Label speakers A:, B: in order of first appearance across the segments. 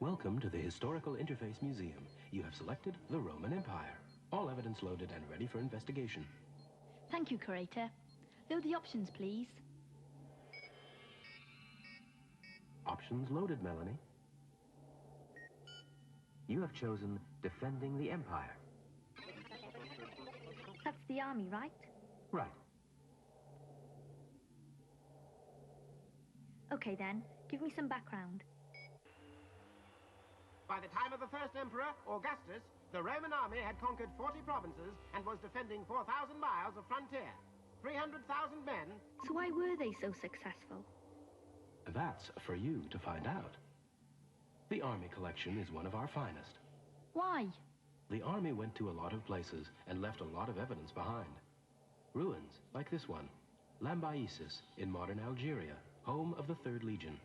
A: Welcome to the Historical Interface Museum. You have selected the Roman Empire. All evidence loaded and ready for investigation.
B: Thank you, Curator. Load the options, please.
C: Options loaded, Melanie. You have chosen Defending the Empire.
B: That's the army, right?
C: Right.
B: Okay then, give me some background.
D: By the time of the first emperor, Augustus, the Roman army had conquered 40 provinces and was defending 4,000 miles of frontier. 300,000 men.
B: So why were they so successful?
A: That's for you to find out. The army collection is one of our finest.
B: Why?
A: The army went to a lot of places and left a lot of evidence behind. Ruins, like this one. Lambaesis in modern Algeria, home of the 3rd Legion.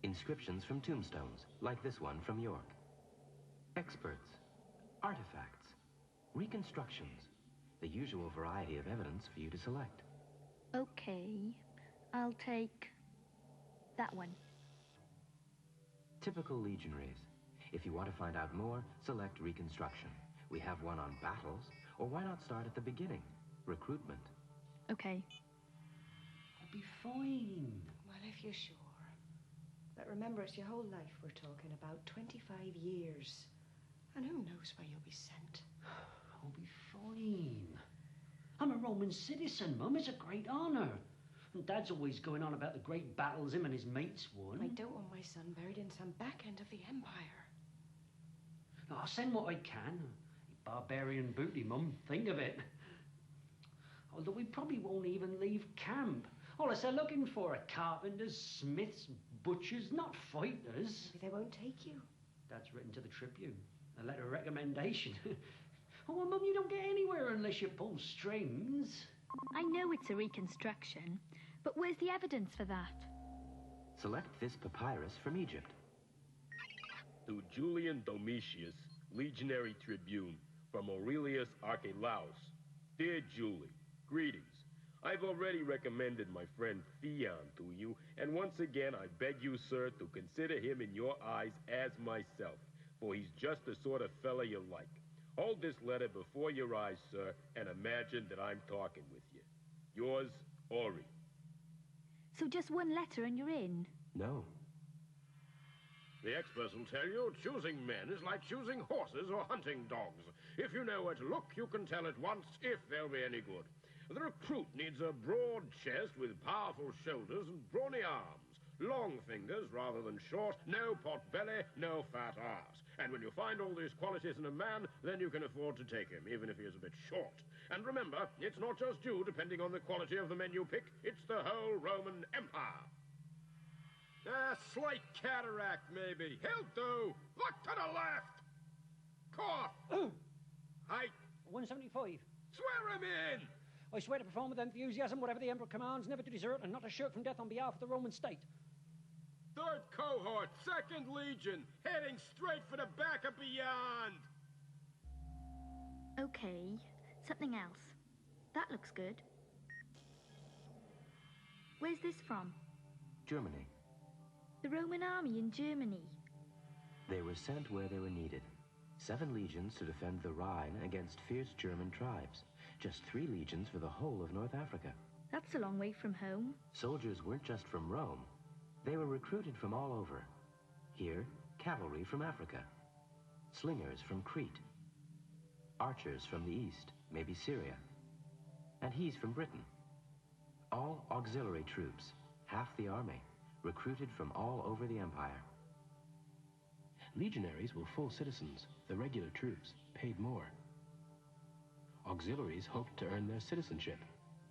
C: Inscriptions from tombstones, like this one from York. Experts, artifacts, reconstructions, the usual variety of evidence for you to select.
B: Okay, I'll take that one.
C: Typical legionaries. If you want to find out more, select reconstruction. We have one on battles, or why not start at the beginning? Recruitment.
B: Okay.
E: I'll be fine.
F: Well, if you're sure. But remember, it's your whole life we're talking about, 25 years. And who knows where you'll be sent.
E: I'll be fine. I'm a Roman citizen, Mum. It's a great honour. And Dad's always going on about the great battles him and his mates won.
F: I don't want my son buried in some back end of the Empire.
E: I'll send what I can. Barbarian booty, Mum. Think of it. Although we probably won't even leave camp. All they're looking for are carpenters, smiths, butchers, not fighters.
F: Maybe they won't take you.
E: That's written to the Tribune. A letter of recommendation. Oh, well, Mum, you don't get anywhere unless you pull strings.
B: I know it's a reconstruction, but where's the evidence for that?
C: Select this papyrus from Egypt.
G: To Julian Domitius, Legionary Tribune, from Aurelius Archelaus. Dear Julie, greetings. I've already recommended my friend Theon to you, and once again I beg you, sir, to consider him in your eyes as myself, for he's just the sort of fella you like. Hold this letter before your eyes, sir, and imagine that I'm talking with you. Yours, Ori.
B: So just one letter and you're in?
A: No.
G: The experts will tell you choosing men is like choosing horses or hunting dogs. If you know where to look, you can tell at once if they'll be any good. The recruit needs a broad chest with powerful shoulders and brawny arms, long fingers rather than short, no pot belly, no fat ass. And when you find all these qualities in a man, then you can afford to take him, even if he is a bit short. And remember, it's not just you, depending on the quality of the men you pick, it's the whole Roman Empire. Slight cataract, maybe. He'll do. Look to the left. Cough. Height.
E: 175.
G: Swear him in.
E: I swear to perform with enthusiasm whatever the Emperor commands, never to desert and not to shirk from death on behalf of the Roman state.
G: 3rd Cohort, 2nd Legion, heading straight for the back of beyond.
B: Okay, something else. That looks good. Where's this from?
C: Germany.
B: The Roman army in Germany.
C: They were sent where they were needed. 7 legions to defend the Rhine against fierce German tribes. Just 3 legions for the whole of North Africa.
B: That's a long way from home.
C: Soldiers weren't just from Rome. They were recruited from all over. Here, cavalry from Africa. Slingers from Crete. Archers from the east, maybe Syria. And he's from Britain. All auxiliary troops, half the army, recruited from all over the empire.
A: Legionaries were full citizens. The regular troops paid more. Auxiliaries hoped to earn their citizenship.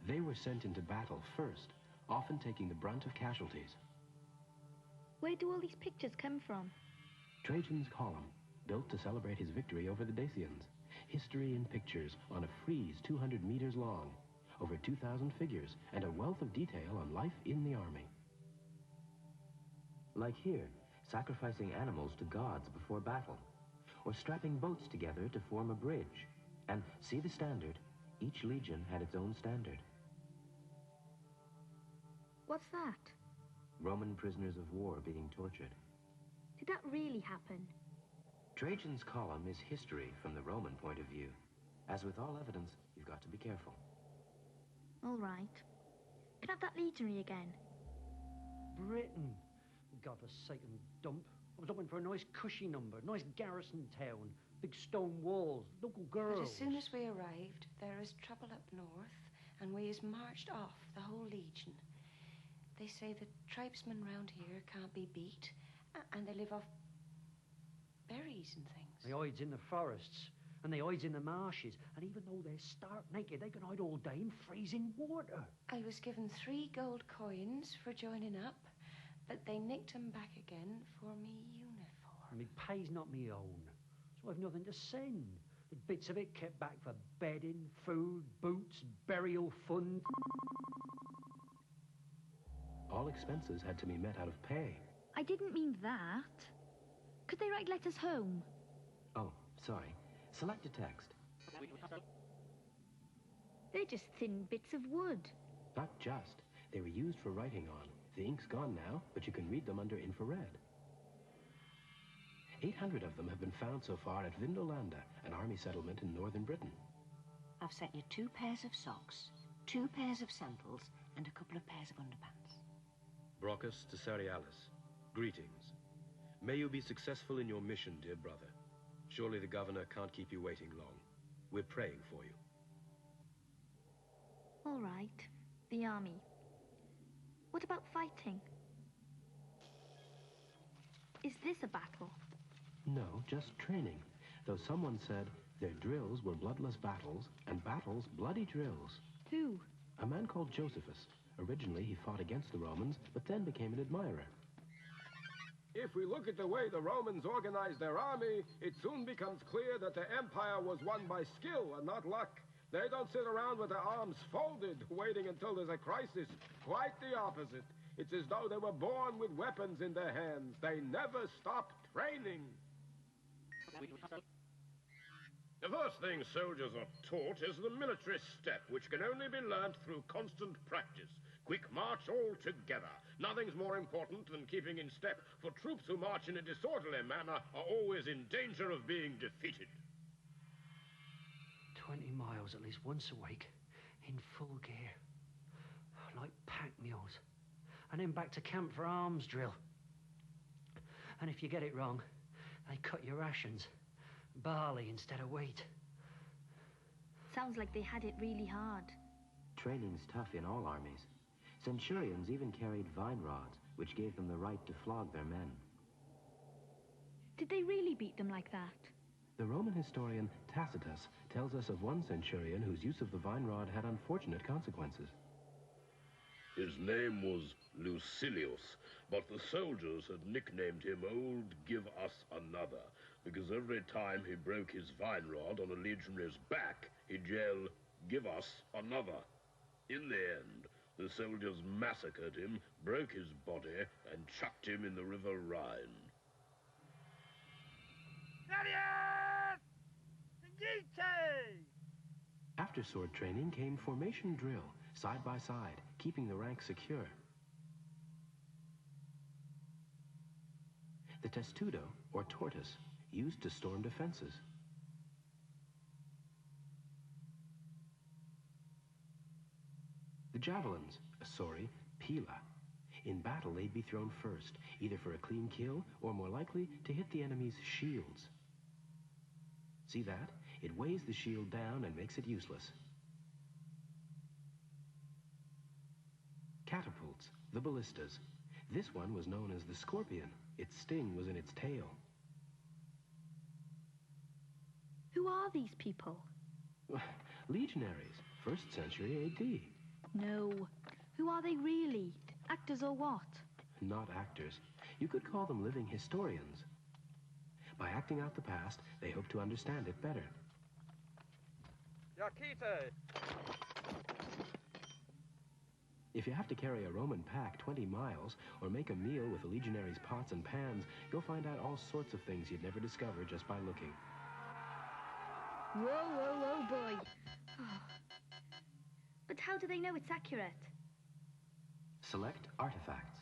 A: They were sent into battle first, often taking the brunt of casualties.
B: Where do all these pictures come from?
A: Trajan's Column, built to celebrate his victory over the Dacians. History in pictures on a frieze 200 meters long, over 2,000 figures, and a wealth of detail on life in the army.
C: Like here, sacrificing animals to gods before battle, or strapping boats together to form a bridge. And see the standard? Each legion had its own standard.
B: What's that?
C: Roman prisoners of war being tortured.
B: Did that really happen?
C: Trajan's column is history from the Roman point of view. As with all evidence, you've got to be careful.
B: All right. Can I have that legionary again?
E: Britain. God-forsaken dump. I was looking for a nice cushy number, nice garrison town, big stone walls, local girls.
F: But as soon as we arrived, there is trouble up north, and we is marched off, the whole legion. They say the tribesmen round here can't be beat, and they live off berries and things.
E: They hides in the forests, and they hides in the marshes, and even though they're stark naked, they can hide all day in freezing water.
F: I was given 3 gold coins for joining up, but they nicked 'em back again for me uniform.
E: And me pay's not me own, so I've nothing to send. The bits of it kept back for bedding, food, boots, burial fund.
A: All expenses had to be met out of pay.
B: I didn't mean that. Could they write letters home?
C: Oh, sorry. Select a text.
B: They're just thin bits of wood.
A: Not just. They were used for writing on. The ink's gone now, but you can read them under infrared. 800 of them have been found so far at Vindolanda, an army settlement in northern Britain.
H: I've sent you 2 pairs of socks, 2 pairs of sandals, and a couple of pairs of underpants.
I: Brockus to Cerealis, greetings. May you be successful in your mission, dear brother. Surely the governor can't keep you waiting long. We're praying for you.
B: All right. The army. What about fighting? Is this a battle?
A: No, just training. Though someone said their drills were bloodless battles, and battles bloody drills.
B: Who?
A: A man called Josephus. Originally, he fought against the Romans, but then became an admirer.
G: If we look at the way the Romans organized their army, it soon becomes clear that the empire was won by skill and not luck. They don't sit around with their arms folded, waiting until there's a crisis. Quite the opposite. It's as though they were born with weapons in their hands. They never stop training. The first thing soldiers are taught is the military step, which can only be learnt through constant practice. Quick march all together. Nothing's more important than keeping in step, for troops who march in a disorderly manner are always in danger of being defeated.
E: 20 miles at least once a week, in full gear, like pack mules, and then back to camp for arms drill. And if you get it wrong, they cut your rations, barley instead of wheat.
B: Sounds like they had it really hard.
C: Training's tough in all armies. Centurions even carried vine rods, which gave them the right to flog their men.
B: Did they really beat them like that?
A: The Roman historian Tacitus tells us of one centurion whose use of the vine rod had unfortunate consequences.
G: His name was Lucilius, but the soldiers had nicknamed him Old Give Us Another, because every time he broke his vine rod on a legionary's back, he'd yell, "Give us another." In the end, the soldiers massacred him, broke his body, and chucked him in the river Rhine.
A: After sword training came formation drill, side by side, keeping the ranks secure. The testudo, or tortoise, used to storm defenses. The javelins, pila. In battle, they'd be thrown first, either for a clean kill or more likely to hit the enemy's shields. See that? It weighs the shield down and makes it useless. Catapults, the ballistas. This one was known as the scorpion. Its sting was in its tail.
B: Who are these people?
A: Legionaries, 1st century AD.
B: No. Who are they really? Actors or what?
A: Not actors. You could call them living historians. By acting out the past, they hope to understand it better.
J: Yakite!
A: If you have to carry a Roman pack 20 miles, or make a meal with a legionary's pots and pans, you'll find out all sorts of things you'd never discover just by looking.
B: Whoa, whoa, whoa, boy. Oh. But how do they know it's accurate?
C: Select artifacts.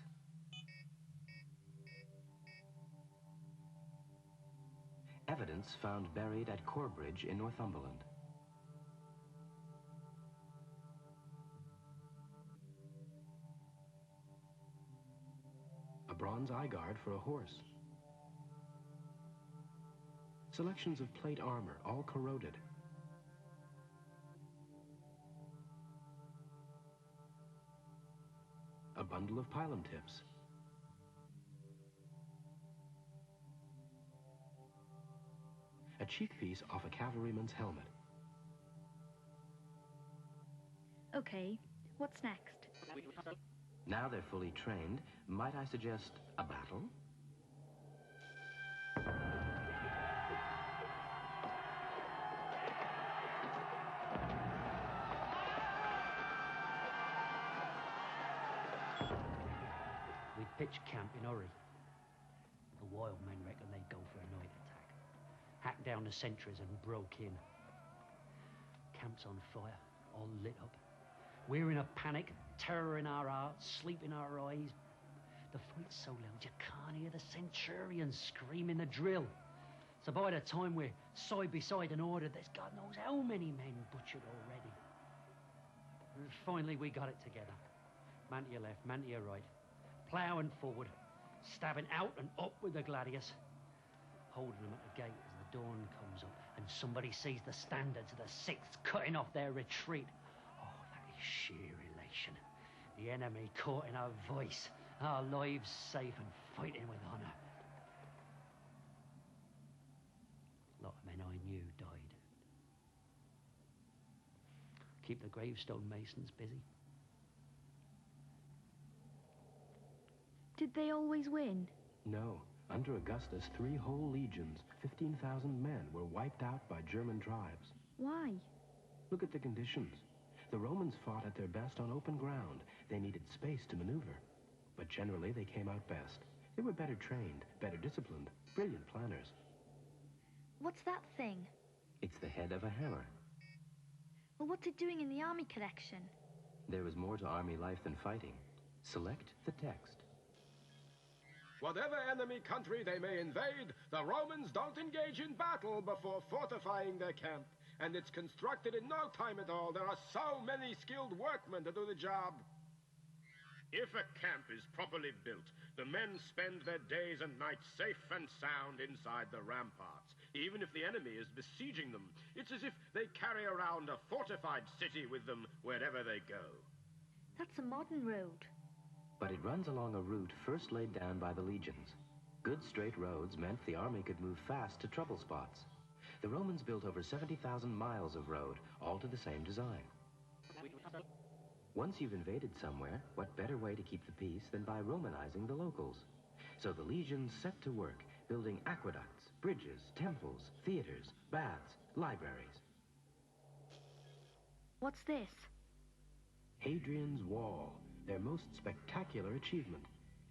C: Evidence found buried at Corbridge in Northumberland.
A: A bronze eye guard for a horse. Selections of plate armor, all corroded. A bundle of pilum tips. A cheek piece off a cavalryman's helmet.
B: Okay, what's next?
C: Now they're fully trained, might I suggest a battle?
E: We pitched camp in Hurry. The wild men reckon they'd go for a night attack. Hacked down the sentries and broke in. Camp's on fire, all lit up. We're in a panic, terror in our hearts, sleep in our eyes. The fight's so loud you can't hear the centurions screaming the drill. So by the time we're side by side and ordered, there's God knows how many men butchered already. And finally we got it together. Man to your left, man to your right. Ploughing forward, stabbing out and up with the gladius. Holding them at the gate as the dawn comes up and somebody sees the standards of the Sixth cutting off their retreat. Oh, that is sheer elation. The enemy caught in our voice, our lives safe and fighting with honour. A lot of men I knew died. Keep the gravestone masons busy.
B: Did they always win?
A: No. Under Augustus, 3 whole legions, 15,000 men, were wiped out by German tribes.
B: Why?
A: Look at the conditions. The Romans fought at their best on open ground. They needed space to maneuver. But generally, they came out best. They were better trained, better disciplined, brilliant planners.
B: What's that thing?
C: It's the head of a hammer.
B: Well, what's it doing in the army collection?
C: There was more to army life than fighting. Select the text.
G: Whatever enemy country they may invade, the Romans don't engage in battle before fortifying their camp. And it's constructed in no time at all. There are so many skilled workmen to do the job. If a camp is properly built, the men spend their days and nights safe and sound inside the ramparts. Even if the enemy is besieging them, it's as if they carry around a fortified city with them wherever they go.
B: That's a modern road.
C: But it runs along a route first laid down by the legions. Good straight roads meant the army could move fast to trouble spots. The Romans built over 70,000 miles of road, all to the same design. Once you've invaded somewhere, what better way to keep the peace than by Romanizing the locals? So the legions set to work, building aqueducts, bridges, temples, theaters, baths, libraries.
B: What's this?
A: Hadrian's Wall, their most spectacular achievement.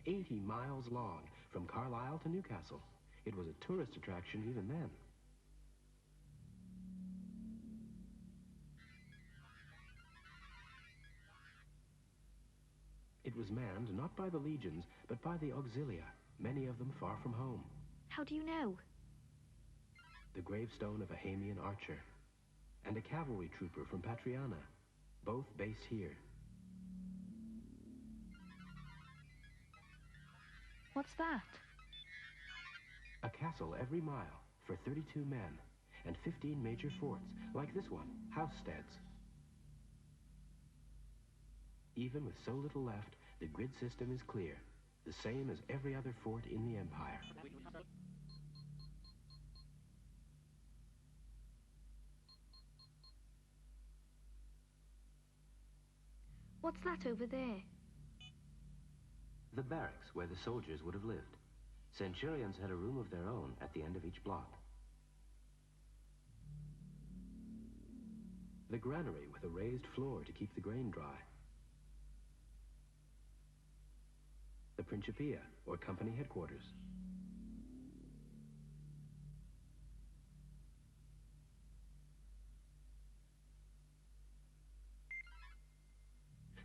A: 80 miles long, from Carlisle to Newcastle. It was a tourist attraction even then. It was manned not by the legions, but by the auxilia, many of them far from home.
B: How do you know?
A: The gravestone of a Hamian archer, and a cavalry trooper from Patriana, both based here.
B: What's that?
A: A castle every mile for 32 men, and 15 major forts, like this one, Housesteads. Even with so little left, the grid system is clear, the same as every other fort in the Empire.
B: What's that over there?
C: The barracks where the soldiers would have lived. Centurions had a room of their own at the end of each block.
A: The granary with a raised floor to keep the grain dry. The Principia, or company headquarters.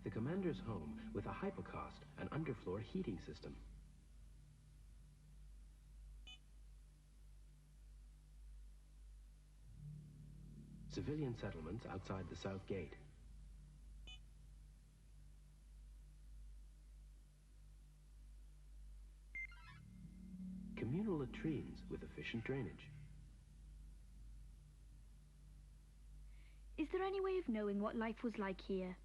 A: The commander's home with a hypocaust, an underfloor heating system. Civilian settlements outside the south gate. Communal latrines with efficient drainage.
B: Is there any way of knowing what life was like here?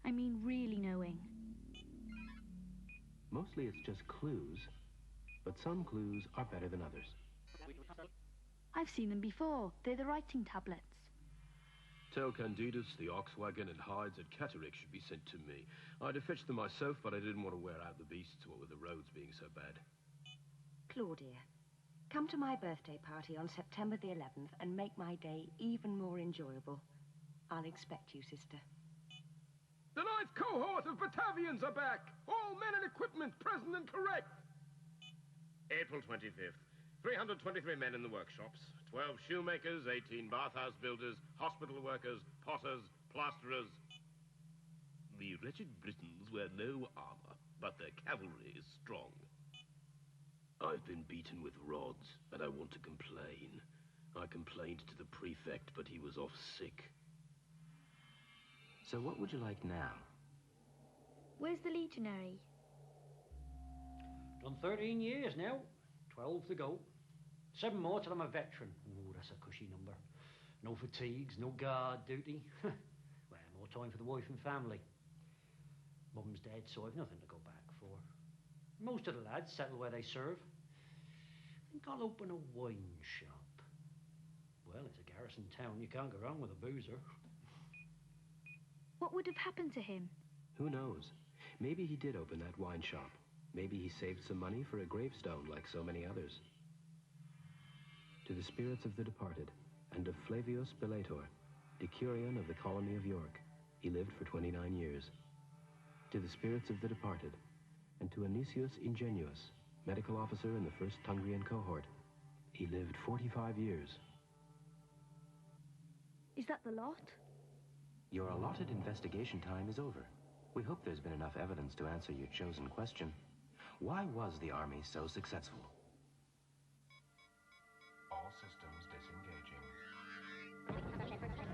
B: I mean, really knowing.
A: Mostly it's just clues, but some clues are better than others.
B: I've seen them before. They're the writing tablets.
I: Tell Candidus the ox wagon and hides at Catterick should be sent to me. I'd have fetched them myself, but I didn't want to wear out the beasts, what with the roads being so bad.
H: Claudia, come to my birthday party on September the 11th and make my day even more enjoyable. I'll expect you, sister.
G: The 9th cohort of Batavians are back! All men and equipment present and correct! April 25th. 323 men in the workshops. 12 shoemakers, 18 bathhouse builders, hospital workers, potters, plasterers. The wretched Britons wear no armor, but their cavalry is strong.
I: I've been beaten with rods, and I want to complain. I complained to the prefect, but he was off sick.
C: So what would you like now?
B: Where's the legionary?
E: Done 13 years now. 12 to go. 7 more till I'm a veteran. Oh, that's a cushy number. No fatigues, no guard duty. Well, more time for the wife and family. Mum's dead, so I've nothing to go back for. Most of the lads settle where they serve. I think I'll open a wine shop. Well, it's a garrison town. You can't go wrong with a boozer.
B: What would have happened to him?
A: Who knows? Maybe he did open that wine shop. Maybe he saved some money for a gravestone like so many others. To the spirits of the departed, and of Flavius Bilator, decurion of the colony of York. He lived for 29 years. To the spirits of the departed, and to Anicius Ingenuus, medical officer in the 1st Tungrian cohort. He lived 45 years.
B: Is that the lot?
C: Your allotted investigation time is over. We hope there's been enough evidence to answer your chosen question. Why was the army so successful?
A: All systems disengaging.